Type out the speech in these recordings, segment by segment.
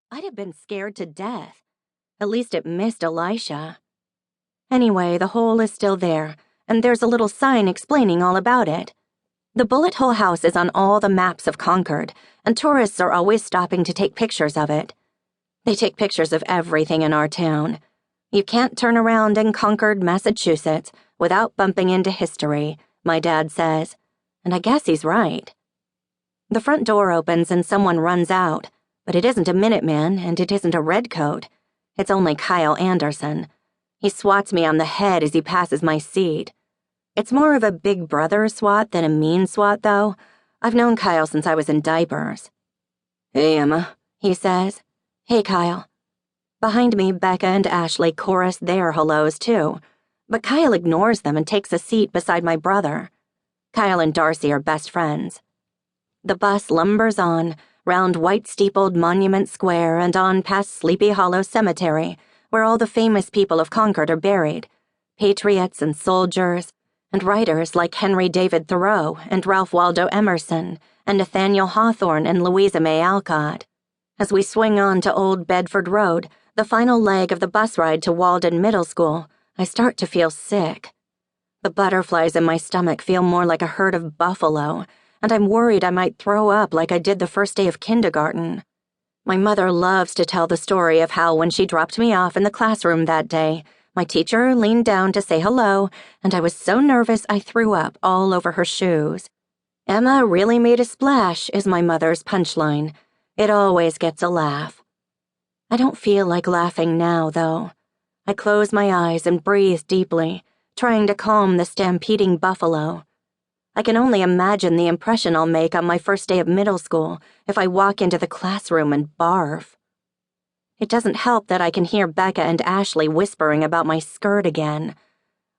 I'd have been scared to death. At least it missed Elisha. Anyway, the hole is still there, and there's a little sign explaining all about it. The bullet hole house is on all the maps of Concord, and tourists are always stopping to take pictures of it. They take pictures of everything in our town. You can't turn around in Concord, Massachusetts, without bumping into history, my dad says, and I guess he's right. The front door opens and someone runs out, but it isn't a Minuteman and it isn't a redcoat. It's only Kyle Anderson. He swats me on the head as he passes my seat. It's more of a big brother swat than a mean swat, though. I've known Kyle since I was in diapers. "Hey, Emma," he says. "Hey, Kyle." Behind me, Becca and Ashley chorus their hellos, too, but Kyle ignores them and takes a seat beside my brother. Kyle and Darcy are best friends. The bus lumbers on, round white-steepled Monument Square and on past Sleepy Hollow Cemetery, where all the famous people of Concord are buried, patriots and soldiers, and writers like Henry David Thoreau and Ralph Waldo Emerson and Nathaniel Hawthorne and Louisa May Alcott. As we swing on to Old Bedford Road, the final leg of the bus ride to Walden Middle School, I start to feel sick. The butterflies in my stomach feel more like a herd of buffalo, and I'm worried I might throw up like I did the first day of kindergarten. My mother loves to tell the story of how when she dropped me off in the classroom that day, my teacher leaned down to say hello, and I was so nervous I threw up all over her shoes. "Emma really made a splash," is my mother's punchline. It always gets a laugh. I don't feel like laughing now, though. I close my eyes and breathe deeply, trying to calm the stampeding buffalo. I can only imagine the impression I'll make on my first day of middle school if I walk into the classroom and barf. It doesn't help that I can hear Becca and Ashley whispering about my skirt again.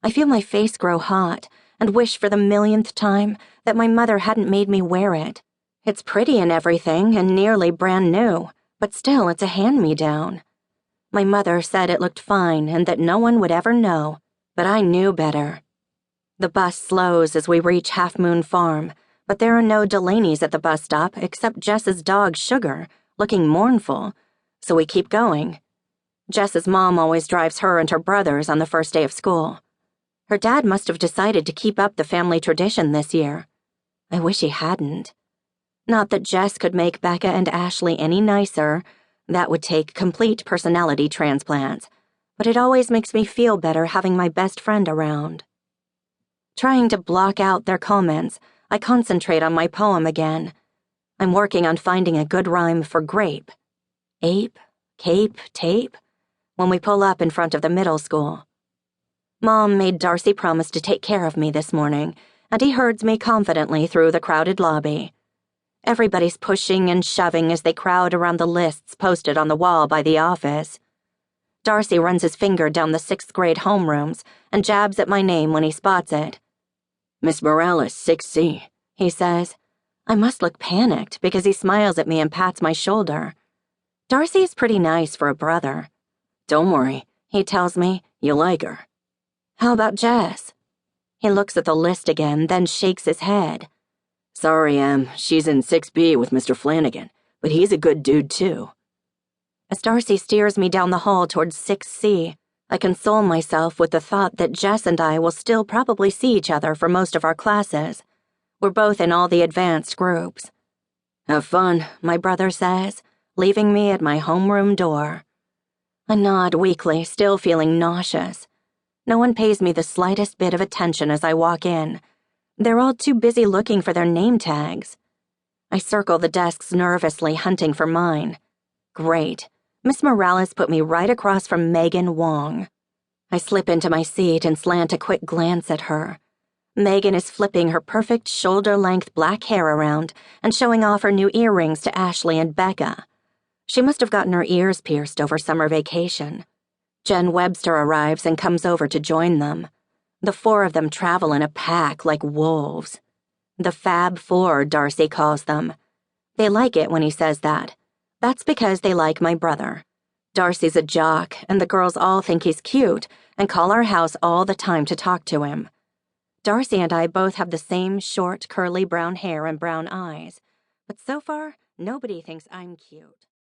I feel my face grow hot and wish for the millionth time that my mother hadn't made me wear it. It's pretty and everything and nearly brand new, but still it's a hand-me-down. My mother said it looked fine and that no one would ever know, but I knew better. The bus slows as we reach Half Moon Farm, but there are no Delaney's at the bus stop except Jess's dog Sugar, looking mournful, so we keep going. Jess's mom always drives her and her brothers on the first day of school. Her dad must have decided to keep up the family tradition this year. I wish he hadn't. Not that Jess could make Becca and Ashley any nicer. That would take complete personality transplants, but it always makes me feel better having my best friend around. Trying to block out their comments, I concentrate on my poem again. I'm working on finding a good rhyme for grape. Ape, cape, tape, when we pull up in front of the middle school. Mom made Darcy promise to take care of me this morning, and he herds me confidently through the crowded lobby. Everybody's pushing and shoving as they crowd around the lists posted on the wall by the office. Darcy runs his finger down the 6th grade homerooms and jabs at my name when he spots it. "Miss Morales, 6C, he says. I must look panicked because he smiles at me and pats my shoulder. Darcy's pretty nice for a brother. "Don't worry," he tells me, "you'll like her." "How about Jess?" He looks at the list again, then shakes his head. "Sorry, Em, she's in 6B with Mr. Flanagan, but he's a good dude, too." As Darcy steers me down the hall towards 6C, I console myself with the thought that Jess and I will still probably see each other for most of our classes. We're both in all the advanced groups. "Have fun," my brother says, leaving me at my homeroom door. I nod weakly, still feeling nauseous. No one pays me the slightest bit of attention as I walk in. They're all too busy looking for their name tags. I circle the desks nervously, hunting for mine. Great. Miss Morales put me right across from Megan Wong. I slip into my seat and slant a quick glance at her. Megan is flipping her perfect shoulder-length black hair around and showing off her new earrings to Ashley and Becca. She must have gotten her ears pierced over summer vacation. Jen Webster arrives and comes over to join them. The 4 of them travel in a pack like wolves. The Fab Four, Darcy calls them. They like it when he says that. That's because they like my brother. Darcy's a jock, and the girls all think he's cute and call our house all the time to talk to him. Darcy and I both have the same short, curly brown hair and brown eyes, but so far, nobody thinks I'm cute.